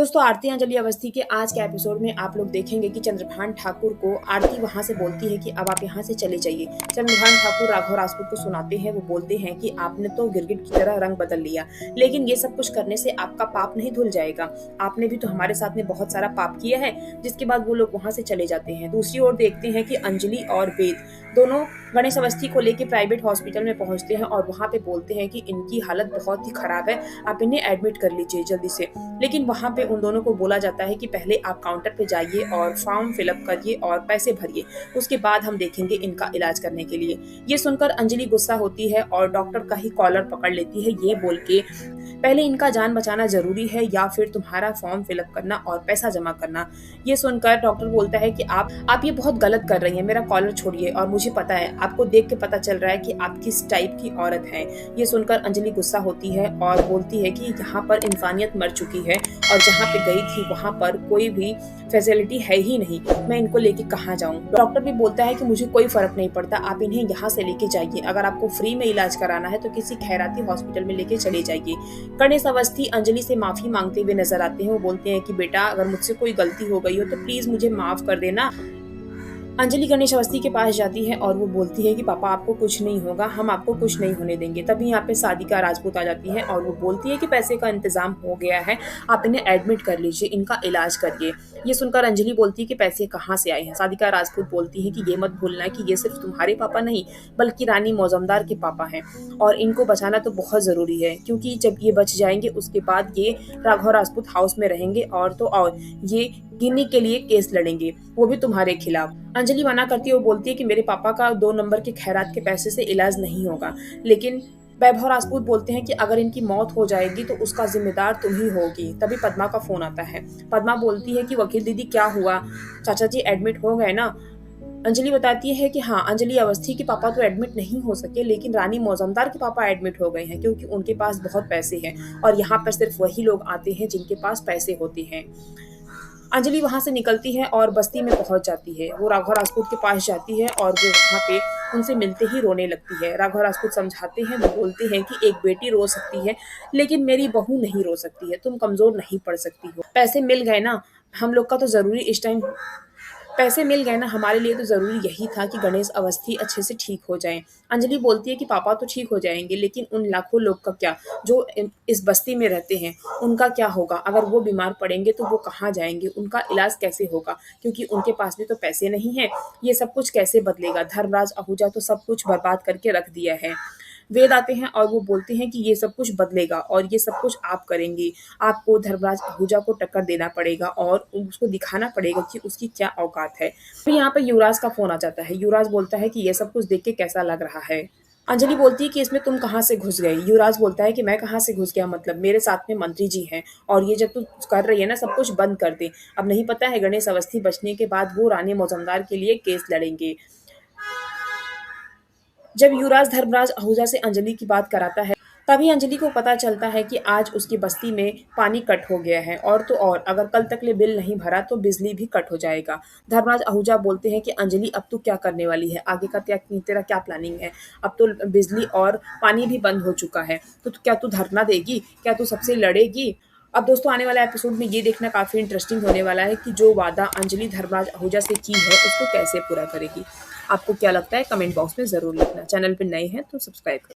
दोस्तों आरती अंजलि अवस्थी के आज के एपिसोड में आप लोग देखेंगे कि चंद्रभान ठाकुर को आरती वहां से बोलती है कि अब आप यहाँ से चले जाइए। चंद्रभान ठाकुर राघव राजपूत को सुनाते हैं। वो बोलते हैं कि आपने तो गिरगिट की तरह रंग बदल लिया, लेकिन ये सब कुछ करने से आपका पाप नहीं धुल जाएगा। आपने भी तो हमारे साथ में बहुत सारा पाप किया है। जिसके बाद वो लोग वहां से चले जाते हैं। दूसरी ओर देखते हैं कि अंजलि और वेद दोनों गणेश अवस्थी को लेकर प्राइवेट हॉस्पिटल में पहुंचते हैं और वहां पे बोलते हैं कि इनकी हालत बहुत ही खराब है, आप इन्हें एडमिट कर लीजिए जल्दी से। लेकिन वहां पे उन दोनों को बोला जाता है कि पहले आप काउंटर पे जाइए और फॉर्म फिलअप करिए और पैसे भरिए, उसके बाद हम देखेंगे इनका इलाज करने के लिए। ये सुनकर अंजलि गुस्सा होती है और डॉक्टर का ही कॉलर पकड़ लेती है, ये बोल के पहले इनका जान बचाना जरूरी है या फिर तुम्हारा फॉर्म फिलअप करना और पैसा जमा करना। ये सुनकर डॉक्टर बोलता है कि आप ये बहुत गलत कर रही हैं, मेरा कॉलर छोड़िए और मुझे पता है, आपको देख के पता चल रहा है कि आप किस टाइप की औरत हैं। ये सुनकर अंजलि गुस्सा होती है और बोलती है कि यहाँ पर इंसानियत मर चुकी है और जहाँ पे गई थी वहाँ पर कोई भी फैसिलिटी है ही नहीं, मैं इनको लेके कहाँ जाऊँ। डॉक्टर भी बोलता है कि मुझे कोई फर्क नहीं पड़ता, आप इन्हें यहाँ से लेके जाइए। अगर आपको फ्री में इलाज कराना है तो किसी खैराती हॉस्पिटल में लेके चले जाइए। गणेश अवस्थी अंजलि से माफी मांगते हुए नजर आते हैं। वो बोलते हैं कि बेटा अगर मुझसे कोई गलती हो गई हो तो प्लीज मुझे माफ कर देना। अंजलि गणेश अवस्थी के पास जाती है और वो बोलती है कि पापा आपको कुछ नहीं होगा, हम आपको कुछ नहीं होने देंगे। तभी यहाँ पे सादिका राजपूत आ जाती है और वो बोलती है कि पैसे का इंतजाम हो गया है, आप इन्हें एडमिट कर लीजिए, इनका इलाज करिए। ये सुनकर अंजलि बोलती है कि पैसे कहाँ से आए हैं। सादिका राजपूत बोलती है कि ये मत भूलना कि ये सिर्फ तुम्हारे पापा नहीं बल्कि रानी मौजमदार के पापा हैं और इनको बचाना तो बहुत जरूरी है, क्योंकि जब ये बच जाएंगे उसके बाद ये राघव राजपूत हाउस में रहेंगे और तो और ये गिनी के लिए केस लड़ेंगे, वो भी तुम्हारे खिलाफ। अंजलि मना करती है। वो बोलती है कि मेरे पापा का 2 नंबर के खैरात के पैसे से इलाज नहीं होगा। लेकिन वैभव राजपूत बोलते हैं कि अगर इनकी मौत हो जाएगी तो उसका जिम्मेदार तुम ही होगी। तभी पद्मा का फोन आता है। पद्मा बोलती है कि वकील दीदी क्या हुआ, चाचा जी एडमिट हो गए ना। अंजलि बताती है कि हाँ, अंजलि अवस्थी के पापा तो एडमिट नहीं हो सके, लेकिन रानी मौजमदार के पापा एडमिट हो गए हैं क्योंकि उनके पास बहुत पैसे हैं और यहाँ पर सिर्फ वही लोग आते हैं जिनके पास पैसे होते हैं। अंजलि वहां से निकलती है और बस्ती में पहुंच जाती है। वो राघव राजपूत के पास जाती है और वो वहां पे उनसे मिलते ही रोने लगती है। राघव राजपूत समझाते हैं। वो बोलते हैं कि एक बेटी रो सकती है लेकिन मेरी बहू नहीं रो सकती है, तुम कमजोर नहीं पड़ सकती हो। पैसे मिल गए ना, हम लोग का तो जरूरी इस टाइम पैसे मिल गए ना, हमारे लिए तो जरूरी यही था कि गणेश अवस्थी अच्छे से ठीक हो जाएं। अंजलि बोलती है कि पापा तो ठीक हो जाएंगे, लेकिन उन लाखों लोग का क्या जो इस बस्ती में रहते हैं, उनका क्या होगा? अगर वो बीमार पड़ेंगे तो वो कहाँ जाएंगे, उनका इलाज कैसे होगा? क्योंकि उनके पास भी तो पैसे नहीं है। ये सब कुछ कैसे बदलेगा? धर्मराज आहूजा तो सब कुछ बर्बाद करके रख दिया है। वेद आते हैं और वो बोलते हैं कि ये सब कुछ बदलेगा और ये सब कुछ आप करेंगे। आपको धर्मराज आहूजा को टक्कर देना पड़ेगा और उसको दिखाना पड़ेगा कि उसकी क्या औकात है। फिर यहाँ पर युवराज का फोन आ जाता है। युवराज बोलता है कि ये सब कुछ देख के कैसा लग रहा है। अंजलि बोलती है कि इसमें तुम कहाँ से घुस गए। युवराज बोलता है कि मैं कहाँ से घुस गया, मतलब मेरे साथ में मंत्री जी हैं और ये जब तू कर रही है ना सब कुछ बंद कर दे। अब नहीं पता है गणेश अवस्थी बचने के बाद वो रानी मौजमदार के लिए केस लड़ेंगे। जब युवराज धर्मराज आहूजा से अंजलि की बात कराता है तभी अंजलि को पता चलता है कि आज उसकी बस्ती में पानी कट हो गया है और तो और अगर कल तक ले बिल नहीं भरा तो बिजली भी कट हो जाएगा। धर्मराज आहूजा बोलते हैं कि अंजलि अब तू क्या करने वाली है, आगे का तेरा क्या प्लानिंग है? अब तो बिजली और पानी भी बंद हो चुका है, तो क्या तू धरना देगी, क्या तू सबसे लड़ेगी? अब दोस्तों आने वाला एपिसोड में ये देखना काफी इंटरेस्टिंग होने वाला है कि जो वादा अंजलि धर्मराज आहूजा से की है उसको कैसे पूरा करेगी। आपको क्या लगता है कमेंट बॉक्स में जरूर लिखना। चैनल पे नए हैं तो सब्सक्राइब करें।